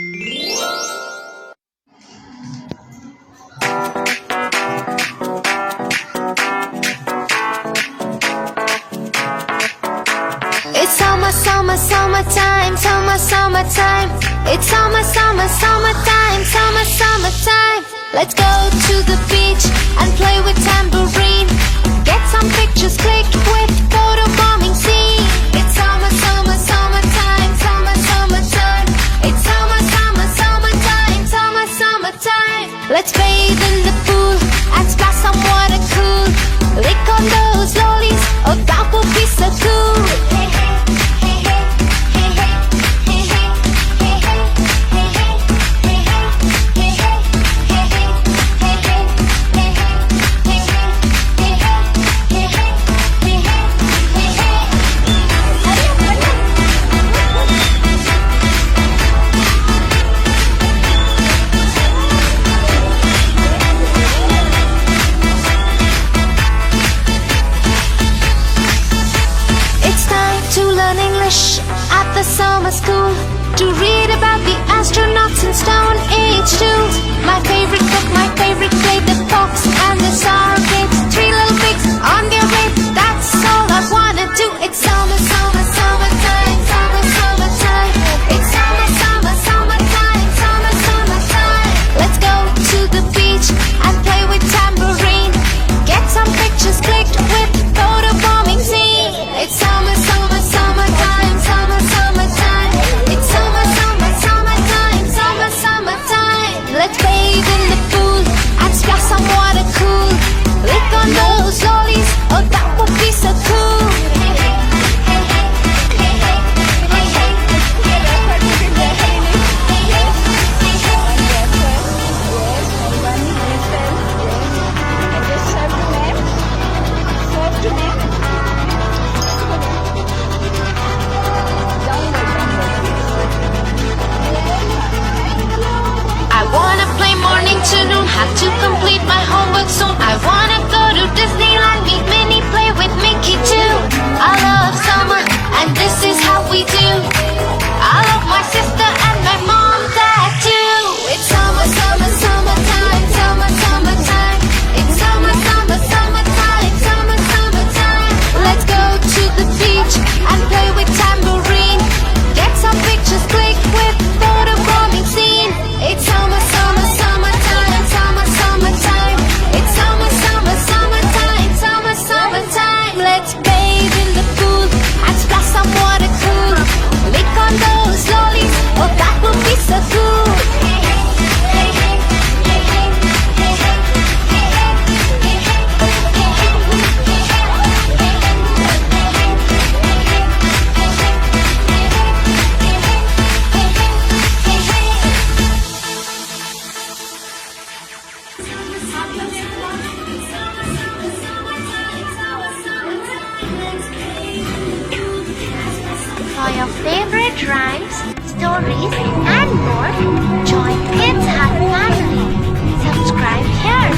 It's summer, summer, summertime, summer, summertime. It's summer, summer, summertime, summer, summertime. Let's go to the beach and play with tambourine. Get some pictures clicked with photo bombing scene. It's summer, summer, summertime, summer, summertime. It's summer, summer, summertime, summer, summertime. Let's bathe in the pool and splash some water cool. Lick on those lollies, oh that would be so cool. At the summer school, to read about the astronauts in Stone Age tools. My favorite book, my favorite play, the fox and the sour grapes. Three little pigs on their way, that's all I wanna do. It's summer, summer, summertime, summer, summertime. It's summer, summer, summertime, summer, summertime. Let's go to the beach and play with tambourine. Get some pictures clicked with photo bombing scene. It's summer, summer, summertime, summer, summertime. It's summer, summer, summertime, summer, summertime. Let's bathe in the pool and splash some water cool. Lick on those lollies, oh that would be so cool. I wanna play morning to noon, have to complete my homework soon. I wanna go to Disneyland, meet Minnie, play with Mickey too. I love summer, and this is how we do. I love my sister and my mom, dad too. It's summer, summer, summertime, summer, summertime. It's summer, summer, summertime, summer, summertime. Let's go to the beach and play with tambourine. Get some pictures clicked with photo bombing scene. It's summer, summer, summertime, summer, summertime. It's summer, summer, summertime, summer, summertime. Let's bathe in the pool and splash some water cool. Lick on those lollies, oh that would be so cool. For your favorite rhymes, stories, and more, join Kids Hut family. Subscribe here.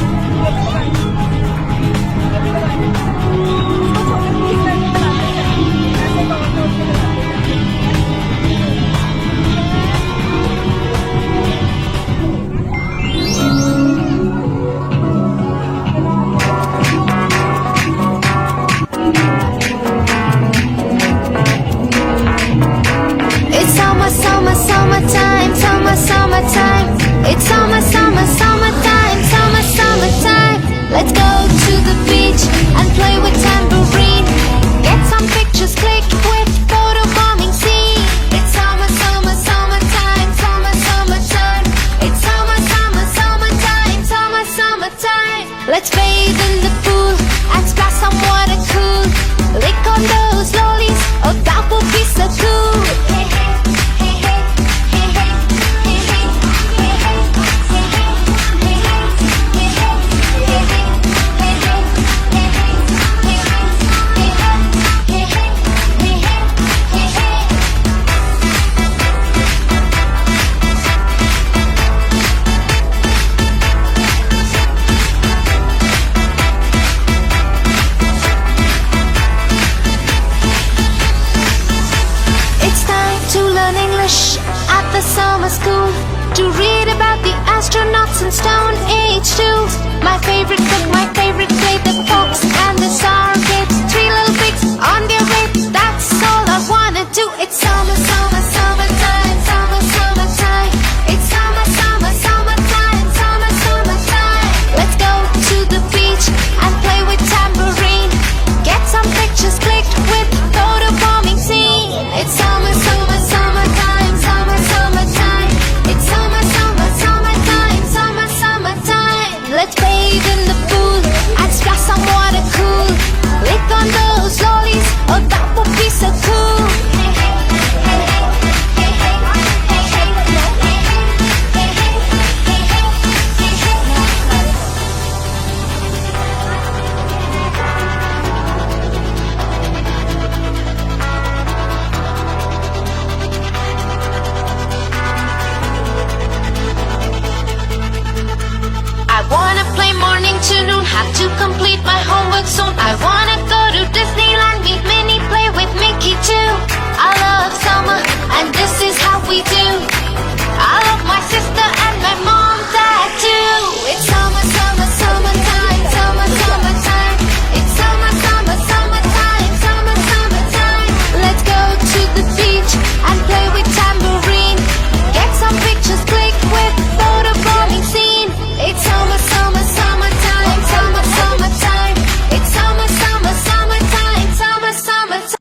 It's summer, summer, summertime, summer, summertime. to read about the astronauts in Stone Age too. My favorite